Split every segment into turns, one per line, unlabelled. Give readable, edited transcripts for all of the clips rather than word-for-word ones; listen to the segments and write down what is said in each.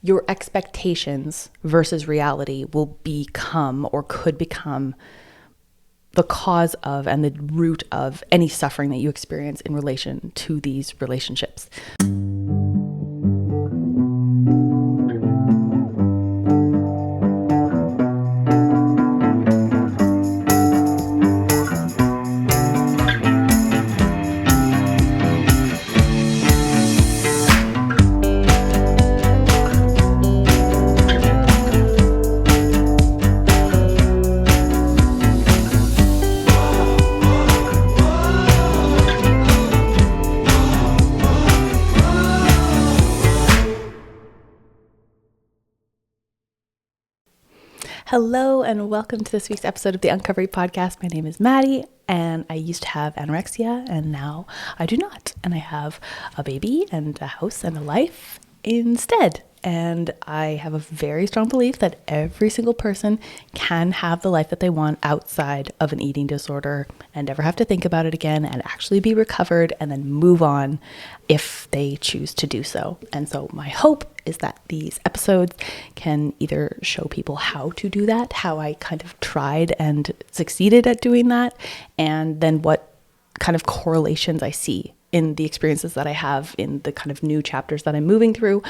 your expectations versus reality will become or could become the cause of and the root of any suffering that you experience in relation to these relationships. Hello and welcome to this week's episode of the Uncovery Podcast. My name is Maddie and I used to have anorexia and now I do not. And I have a baby and a house and a life instead. And I have a very strong belief that every single person can have the life that they want outside of an eating disorder and never have to think about it again and actually be recovered and then move on if they choose to do so. And so my hope is that these episodes can either show people how to do that, how I kind of tried and succeeded at doing that, and then what kind of correlations I see in the experiences that I have in the kind of new chapters that I'm moving through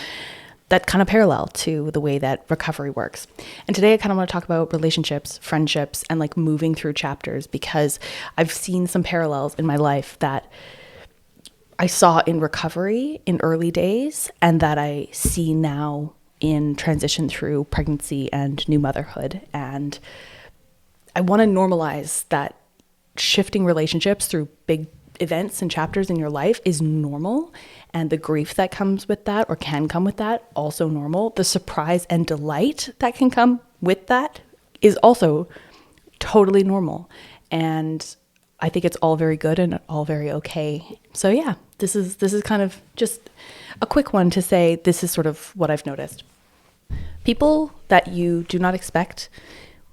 that kind of parallel to the way that recovery works. And today I kind of want to talk about relationships, friendships, and like moving through chapters, because I've seen some parallels in my life that I saw in recovery in early days and that I see now in transition through pregnancy and new motherhood. And I want to normalize that shifting relationships through big events and chapters in your life is normal, and the grief that comes with that or can come with that also normal. The surprise and delight that can come with that is also totally normal, and I think it's all very good and all very okay. So yeah, this is kind of just a quick one to say this is sort of what I've noticed. People that you do not expect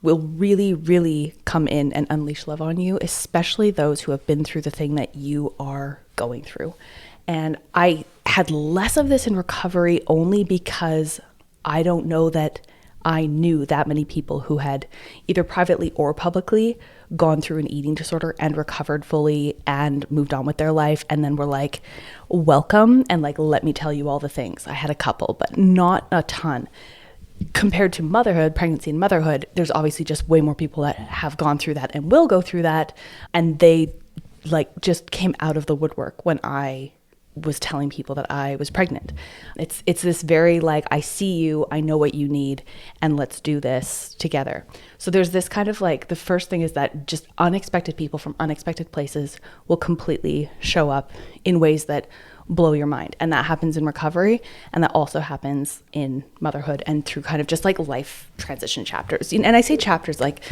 will really, really come in and unleash love on you, especially those who have been through the thing that you are going through. And I had less of this in recovery only because I don't know that I knew that many people who had either privately or publicly gone through an eating disorder and recovered fully and moved on with their life and then were like, welcome, and like, let me tell you all the things. I had a couple, but not a ton. Compared to motherhood, pregnancy and motherhood, there's obviously just way more people that have gone through that and will go through that. And they like just came out of the woodwork when I was telling people that I was pregnant. It's this very like, I see you, I know what you need, and let's do this together. So there's this kind of like, the first thing is that just unexpected people from unexpected places will completely show up in ways that blow your mind. And that happens in recovery. And that also happens in motherhood and through kind of just like life transition chapters. And I say chapters, like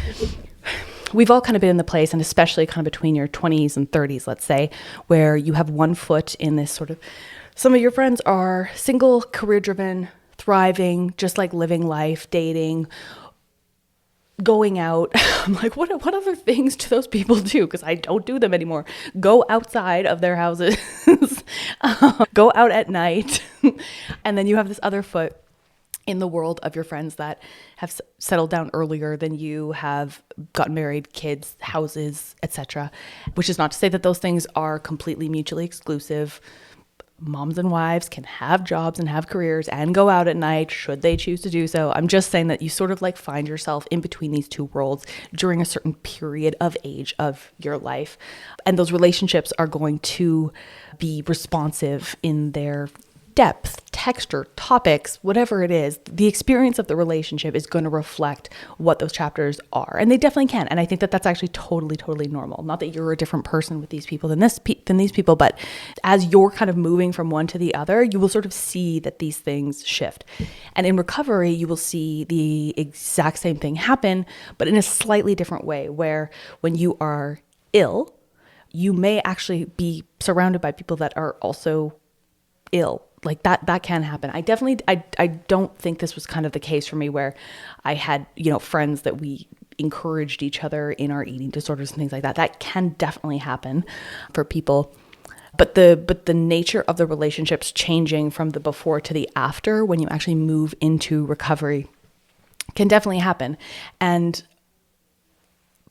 we've all kind of been in the place, and especially kind of between your 20s and 30s, let's say, where you have one foot in this sort of, some of your friends are single, career driven, thriving, just like living life, dating, going out. I'm like, what other things do those people do? Because I don't do them anymore. Go outside of their houses, go out at night. And then you have this other foot in the world of your friends that have settled down earlier than you, have gotten married, kids, houses, etc. Which is not to say that those things are completely mutually exclusive. Moms and wives can have jobs and have careers and go out at night should they choose to do so. I'm just saying that you sort of like find yourself in between these two worlds during a certain period of age of your life. And those relationships are going to be responsive in their depth, texture, topics, whatever it is. The experience of the relationship is going to reflect what those chapters are. And they definitely can. And I think that that's actually totally, totally normal. Not that you're a different person with these people than these people, but as you're kind of moving from one to the other, you will sort of see that these things shift. And in recovery, you will see the exact same thing happen, but in a slightly different way, where when you are ill, you may actually be surrounded by people that are also ill. Like that can happen. I don't think this was kind of the case for me, where I had, friends that we encouraged each other in our eating disorders and things like that. That can definitely happen for people. But the nature of the relationships changing from the before to the after when you actually move into recovery can definitely happen. And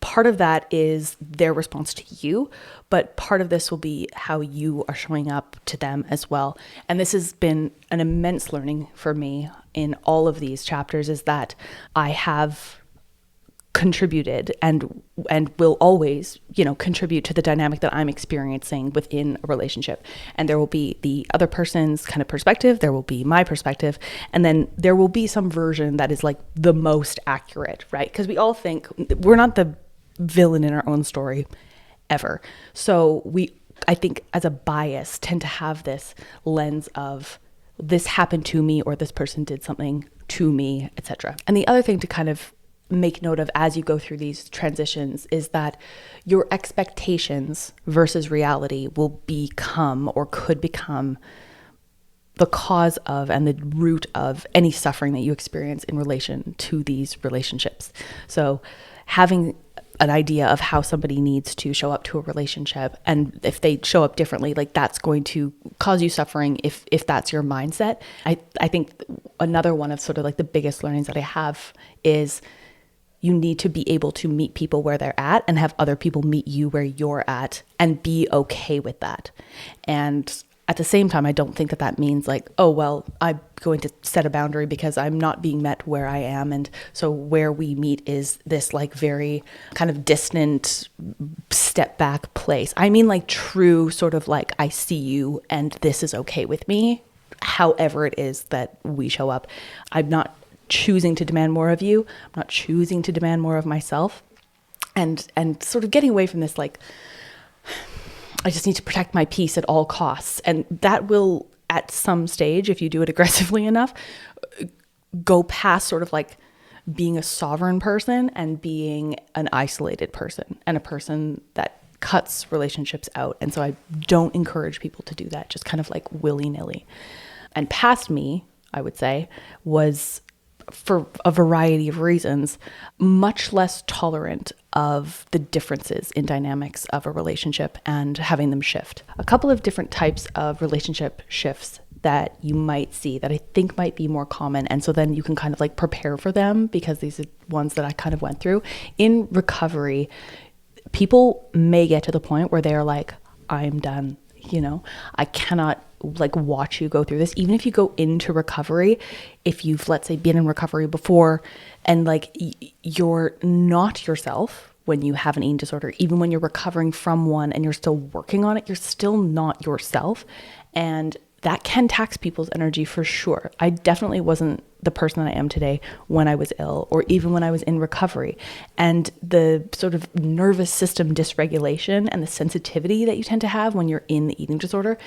part of that is their response to you, but part of this will be how you are showing up to them as well. And this has been an immense learning for me in all of these chapters, is that I have contributed and will always, contribute to the dynamic that I'm experiencing within a relationship. And there will be the other person's kind of perspective, there will be my perspective, and then there will be some version that is like the most accurate, right? Because we all think we're not the villain in our own story ever. So I think as a bias, tend to have this lens of this happened to me, or this person did something to me, etc. And the other thing to kind of make note of as you go through these transitions is that your expectations versus reality will become, or could become, the cause of and the root of any suffering that you experience in relation to these relationships. So having an idea of how somebody needs to show up to a relationship, and if they show up differently, like that's going to cause you suffering if that's your mindset. I think another one of sort of like the biggest learnings that I have is you need to be able to meet people where they're at and have other people meet you where you're at and be okay with that. And at the same time, I don't think that means like, oh, well, I'm going to set a boundary because I'm not being met where I am. And so where we meet is this like very kind of distant step back place. I mean like true sort of like, I see you and this is okay with me, however it is that we show up. I'm not choosing to demand more of you. I'm not choosing to demand more of myself. And sort of getting away from this like, I just need to protect my peace at all costs. And that will, at some stage, if you do it aggressively enough, go past sort of like being a sovereign person and being an isolated person and a person that cuts relationships out. And so I don't encourage people to do that, just kind of like willy-nilly. And past me, I would say, was, for a variety of reasons, much less tolerant of the differences in dynamics of a relationship and having them shift. A couple of different types of relationship shifts that you might see that I think might be more common. And so then you can kind of like prepare for them, because these are ones that I kind of went through. In recovery, people may get to the point where they're like, I'm done. I cannot like watch you go through this. Even if you go into recovery, if you've, let's say, been in recovery before and like you're not yourself when you have an eating disorder, even when you're recovering from one and you're still working on it, you're still not yourself. And that can tax people's energy for sure. I definitely wasn't the person that I am today when I was ill, or even when I was in recovery. And the sort of nervous system dysregulation and the sensitivity that you tend to have when you're in the eating disorder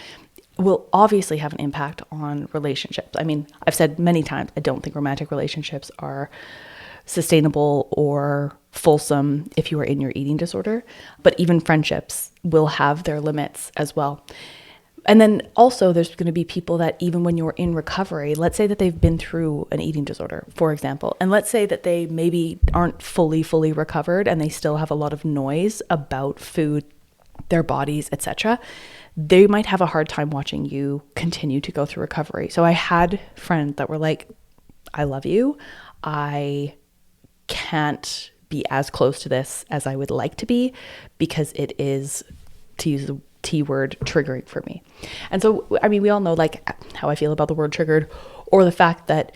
will obviously have an impact on relationships. I mean, I've said many times, I don't think romantic relationships are sustainable or fulsome if you are in your eating disorder, but even friendships will have their limits as well. And then also there's going to be people that even when you're in recovery, let's say that they've been through an eating disorder, for example, and let's say that they maybe aren't fully recovered and they still have a lot of noise about food, their bodies, etc. They might have a hard time watching you continue to go through recovery. So I had friends that were like, I love you. I can't be as close to this as I would like to be, because it is, to use the T word, triggering for me. And so, I mean, we all know like how I feel about the word triggered, or the fact that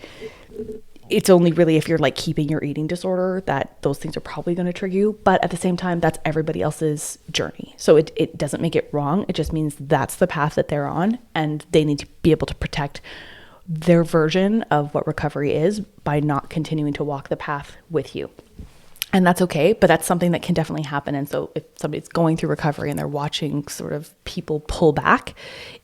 it's only really if you're like keeping your eating disorder that those things are probably going to trigger you. But at the same time, that's everybody else's journey. So it doesn't make it wrong. It just means that's the path that they're on, and they need to be able to protect their version of what recovery is by not continuing to walk the path with you. And that's okay, but that's something that can definitely happen. And so if somebody's going through recovery and they're watching sort of people pull back,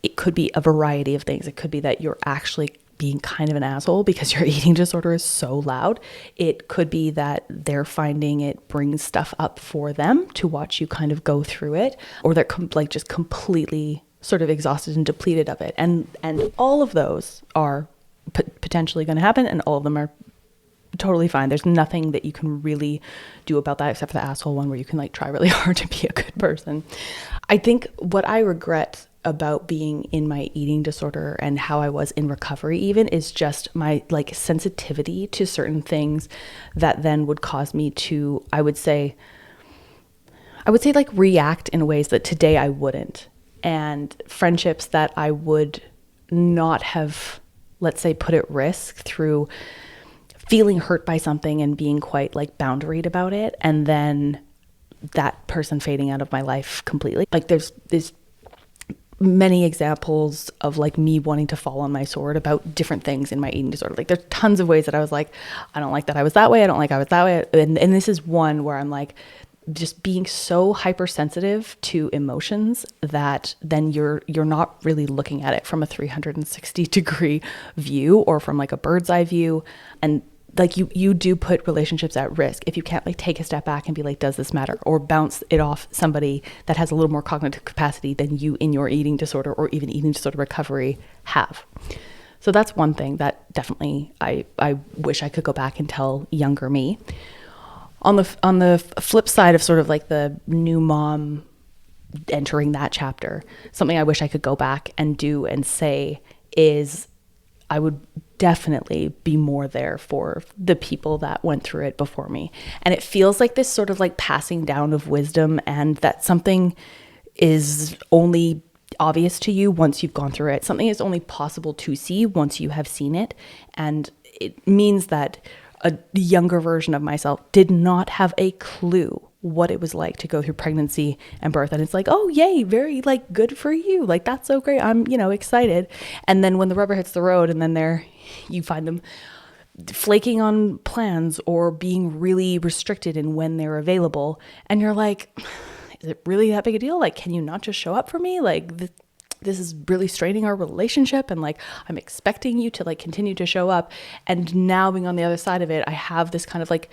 it could be a variety of things. It could be that you're actually being kind of an asshole because your eating disorder is so loud. It could be that they're finding it brings stuff up for them to watch you kind of go through it, or they're like just completely sort of exhausted and depleted of it. And all of those are potentially going to happen, and all of them are totally fine. There's nothing that you can really do about that except for the asshole one where you can like try really hard to be a good person. I think what I regret about being in my eating disorder and how I was in recovery even is just my like sensitivity to certain things that then would cause me to, I would say like react in ways that today I wouldn't. And friendships that I would not have, let's say, put at risk through feeling hurt by something and being quite like boundaried about it. And then that person fading out of my life completely. Like there's many examples of like me wanting to fall on my sword about different things in my eating disorder. Like there's tons of ways that I was like, I don't like that I was that way. I don't like I was that way. And this is one where I'm like, just being so hypersensitive to emotions that then you're not really looking at it from a 360 degree view or from like a bird's eye view. And like you do put relationships at risk if you can't like take a step back and be like, does this matter? Or bounce it off somebody that has a little more cognitive capacity than you in your eating disorder or even eating disorder recovery have. So that's one thing that definitely I wish I could go back and tell younger me. On the flip side of sort of like the new mom entering that chapter, something I wish I could go back and do and say is I would definitely be more there for the people that went through it before me. And it feels like this sort of like passing down of wisdom, and that something is only obvious to you once you've gone through it. Something is only possible to see once you have seen it. And it means that a younger version of myself did not have a clue what it was like to go through pregnancy and birth. And it's like, oh, yay, very like good for you. Like, that's so great. I'm, excited. And then when the rubber hits the road and then you find them flaking on plans or being really restricted in when they're available. And you're like, is it really that big a deal? Like, can you not just show up for me? Like, this is really straining our relationship, and like I'm expecting you to like continue to show up. And now being on the other side of it, I have this kind of like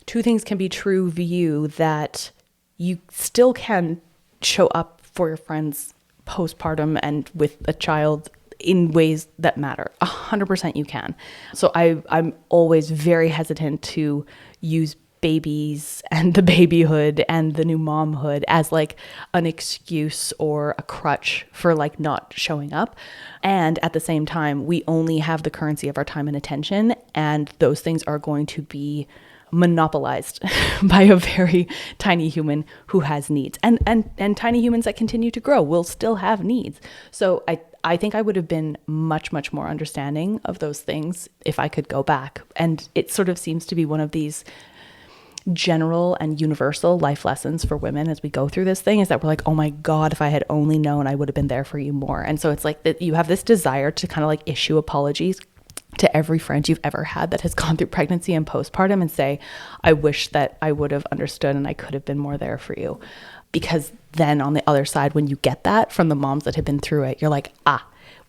two things can be true view that you still can show up for your friends postpartum and with a child in ways that matter. 100% you can. So I'm always very hesitant to use babies and the babyhood and the new momhood as like an excuse or a crutch for like not showing up. And at the same time, we only have the currency of our time and attention, and those things are going to be monopolized by a very tiny human who has needs, and tiny humans that continue to grow will still have needs. So I think I would have been much, much more understanding of those things if I could go back. And it sort of seems to be one of these general and universal life lessons for women as we go through this thing, is that we're like, oh my God, if I had only known, I would have been there for you more. And so it's like that you have this desire to kind of like issue apologies to every friend you've ever had that has gone through pregnancy and postpartum and say, I wish that I would have understood and I could have been more there for you. Because then on the other side, when you get that from the moms that have been through it, you're like,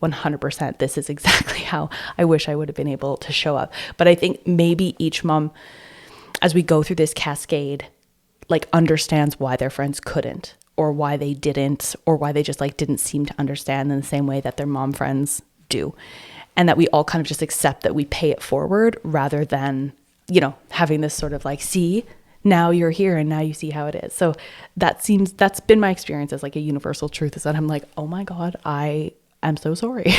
100%, this is exactly how I wish I would have been able to show up. But I think maybe each mom, as we go through this cascade, like understands why their friends couldn't, or why they didn't, or why they just like didn't seem to understand in the same way that their mom friends do. And that we all kind of just accept that we pay it forward rather than, having this sort of like, see, now you're here and now you see how it is. So that's been my experience as like a universal truth, is that I'm like, oh my God, I am so sorry.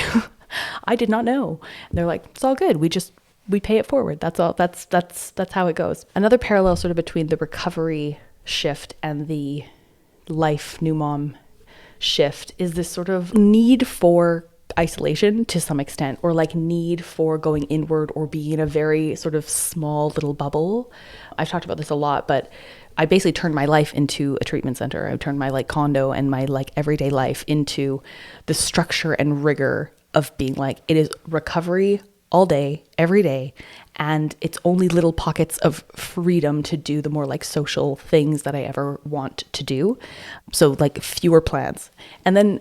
I did not know. And they're like, it's all good. We pay it forward. That's all. That's how it goes. Another parallel sort of between the recovery shift and the life new mom shift is this sort of need for isolation to some extent, or like need for going inward or being in a very sort of small little bubble. I've talked about this a lot, but I basically turned my life into a treatment center. I turned my like condo and my like everyday life into the structure and rigor of being like, it is recovery all day, every day. And it's only little pockets of freedom to do the more like social things that I ever want to do. So like fewer plans. And then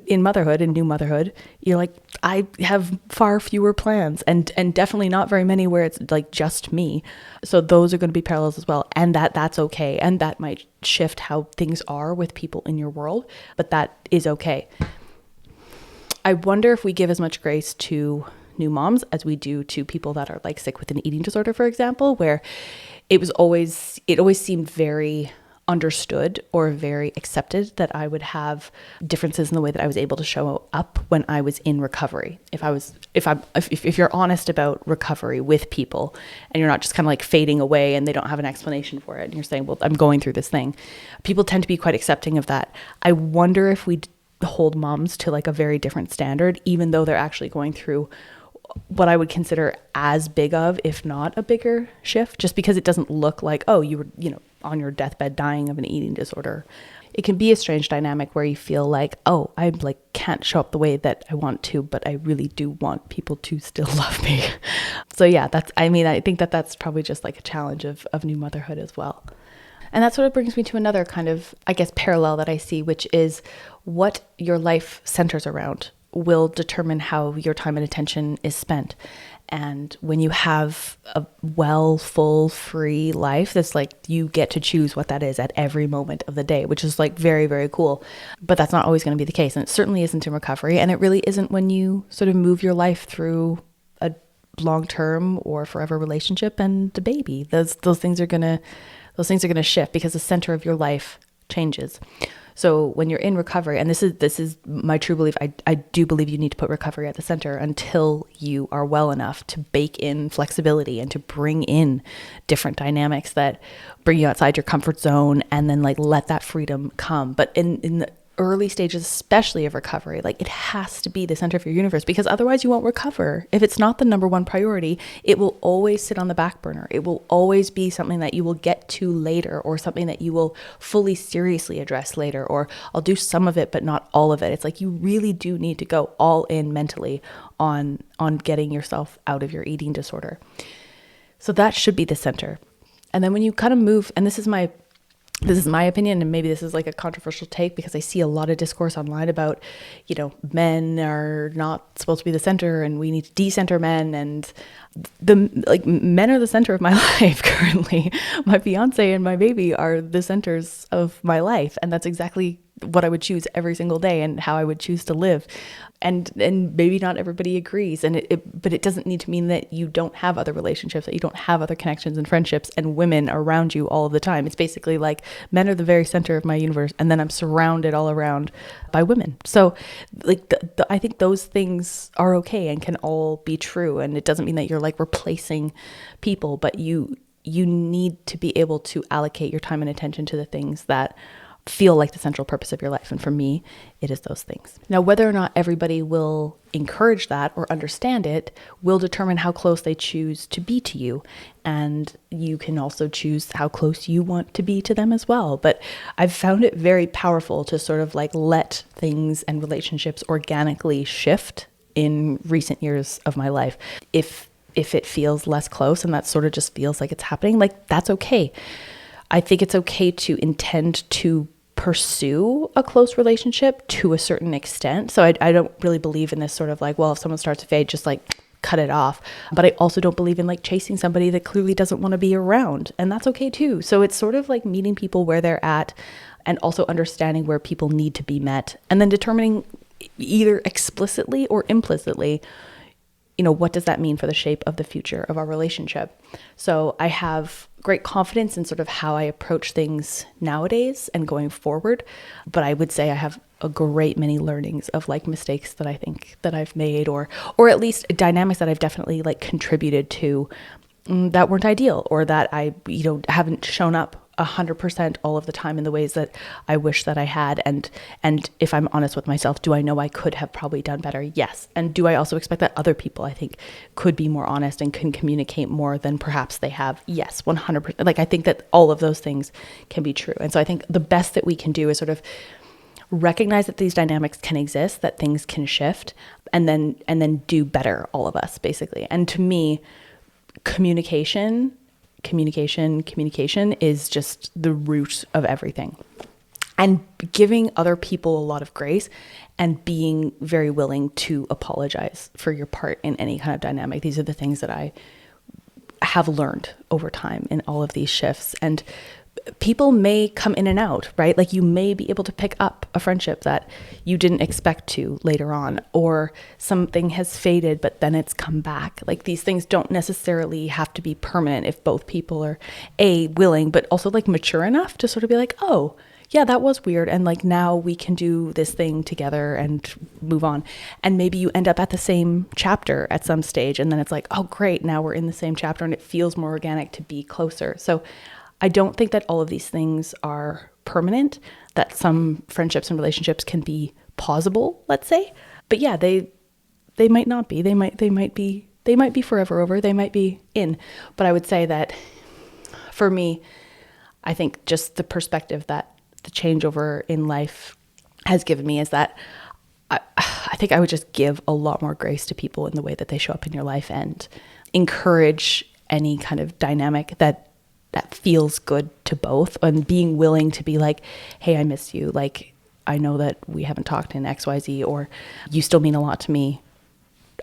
in motherhood and new motherhood, you're like, I have far fewer plans and definitely not very many where it's like just me. So those are going to be parallels as well. And that's okay. And that might shift how things are with people in your world, but that is okay. I wonder if we give as much grace to new moms as we do to people that are like sick with an eating disorder, for example, where it always seemed very understood or very accepted that I would have differences in the way that I was able to show up when I was in recovery. If you're honest about recovery with people and you're not just kind of like fading away and they don't have an explanation for it and you're saying, well, I'm going through this thing, people tend to be quite accepting of that. I wonder if we hold moms to like a very different standard, even though they're actually going through what I would consider as big of, if not a bigger shift, just because it doesn't look like, oh, you were, on your deathbed dying of an eating disorder. It can be a strange dynamic where you feel like, oh, I like can't show up the way that I want to, but I really do want people to still love me. So yeah, I think that that's probably just like a challenge of new motherhood as well. And that sort of brings me to another kind of, I guess, parallel that I see, which is what your life centers around will determine how your time and attention is spent. And when you have a full, free life, that's like you get to choose what that is at every moment of the day, which is like very, very cool. But that's not always going to be the case. And it certainly isn't in recovery. And it really isn't when you sort of move your life through a long-term or forever relationship and a baby. Those things are going to shift because the center of your life changes. So when you're in recovery, and this is my true belief, I do believe you need to put recovery at the center until you are well enough to bake in flexibility and to bring in different dynamics that bring you outside your comfort zone and then like let that freedom come. But in the early stages, especially of recovery, like it has to be the center of your universe, because otherwise you won't recover. If it's not the number one priority, it will always sit on the back burner. It will always be something that you will get to later, or something that you will fully seriously address later, or I'll do some of it, but not all of it. It's like you really do need to go all in mentally on getting yourself out of your eating disorder. So that should be the center. And then when you kind of move, and this is my opinion, and maybe this is like a controversial take because I see a lot of discourse online about, men are not supposed to be the center and we need to decenter men, and men are the center of my life currently. My fiance and my baby are the centers of my life, and that's exactly what I would choose every single day and how I would choose to live. And maybe not everybody agrees. But it doesn't need to mean that you don't have other relationships, that you don't have other connections and friendships and women around you all of the time. It's basically like men are the very center of my universe, and then I'm surrounded all around by women. So like I think those things are okay and can all be true. And it doesn't mean that you're like replacing people, but you need to be able to allocate your time and attention to the things that feel like the central purpose of your life. And for me, it is those things. Now, whether or not everybody will encourage that or understand it will determine how close they choose to be to you. And you can also choose how close you want to be to them as well. But I've found it very powerful to sort of like let things and relationships organically shift in recent years of my life. If it feels less close and that sort of just feels like it's happening, like that's okay. I think it's okay to intend to pursue a close relationship to a certain extent. So I don't really believe in this sort of like, well, if someone starts to fade, just like cut it off. But I also don't believe in like chasing somebody that clearly doesn't want to be around. And that's okay too. So it's sort of like meeting people where they're at and also understanding where people need to be met, and then determining either explicitly or implicitly, what does that mean for the shape of the future of our relationship? So I have great confidence in sort of how I approach things nowadays and going forward. But I would say I have a great many learnings of like mistakes that I think that I've made, or at least dynamics that I've definitely like contributed to that weren't ideal, or that I, haven't shown up 100% all of the time in the ways that I wish that I had. And if I'm honest with myself, do I know I could have probably done better? Yes. And do I also expect that other people, I think, could be more honest and can communicate more than perhaps they have? Yes, 100%. Like I think that all of those things can be true. And so I think the best that we can do is sort of recognize that these dynamics can exist, that things can shift, and then do better, all of us, basically. And to me, communication is just the root of everything. And giving other people a lot of grace and being very willing to apologize for your part in any kind of dynamic. These are the things that I have learned over time in all of these shifts. And people may come in and out, right? Like you may be able to pick up a friendship that you didn't expect to later on, or something has faded, but then it's come back. Like these things don't necessarily have to be permanent if both people are willing, but also like mature enough to sort of be like, oh yeah, that was weird. And like now we can do this thing together and move on. And maybe you end up at the same chapter at some stage. And then it's like, oh great, now we're in the same chapter and it feels more organic to be closer. So I don't think that all of these things are permanent, that some friendships and relationships can be pausable, let's say. But yeah, they might not be. They might be forever over. They might be in. But I would say that for me, I think just the perspective that the changeover in life has given me is that I think I would just give a lot more grace to people in the way that they show up in your life and encourage any kind of dynamic that feels good to both, and being willing to be like, hey, I miss you. Like, I know that we haven't talked in XYZ, or you still mean a lot to me.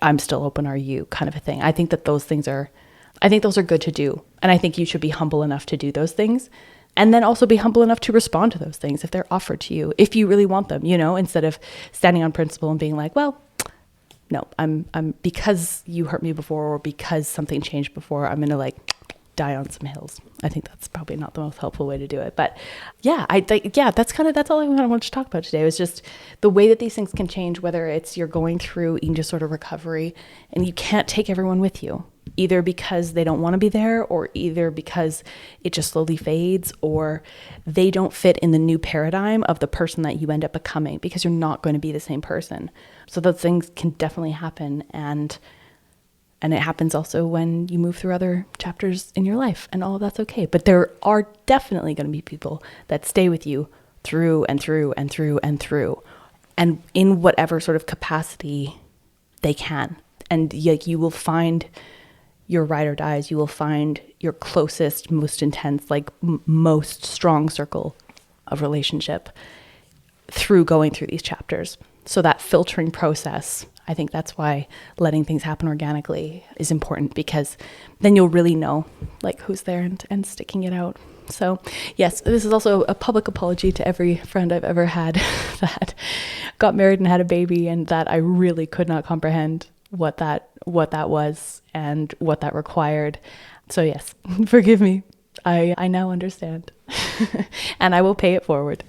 I'm still open. Are you, kind of a thing. I think that those are good to do. And I think you should be humble enough to do those things. And then also be humble enough to respond to those things if they're offered to you, if you really want them, instead of standing on principle and being like, well, no, I'm because you hurt me before, or because something changed before, I'm going to like die on some hills. I think that's probably not the most helpful way to do it. But yeah, that's all I wanted to talk about today, was just the way that these things can change, whether it's you're going through eating disorder recovery and you can't take everyone with you, either because they don't want to be there, or either because it just slowly fades, or they don't fit in the new paradigm of the person that you end up becoming, because you're not going to be the same person. So those things can definitely happen. And it happens also when you move through other chapters in your life, and all of that's okay. But there are definitely going to be people that stay with you through and through and through and through, and in whatever sort of capacity they can. And you will find your ride or dies. You will find your closest, most intense, like most strong circle of relationship through going through these chapters. So that filtering process, I think that's why letting things happen organically is important, because then you'll really know like who's there and sticking it out. So yes, this is also a public apology to every friend I've ever had that got married and had a baby, and that I really could not comprehend what that was and what that required. So yes, forgive me. I now understand and I will pay it forward.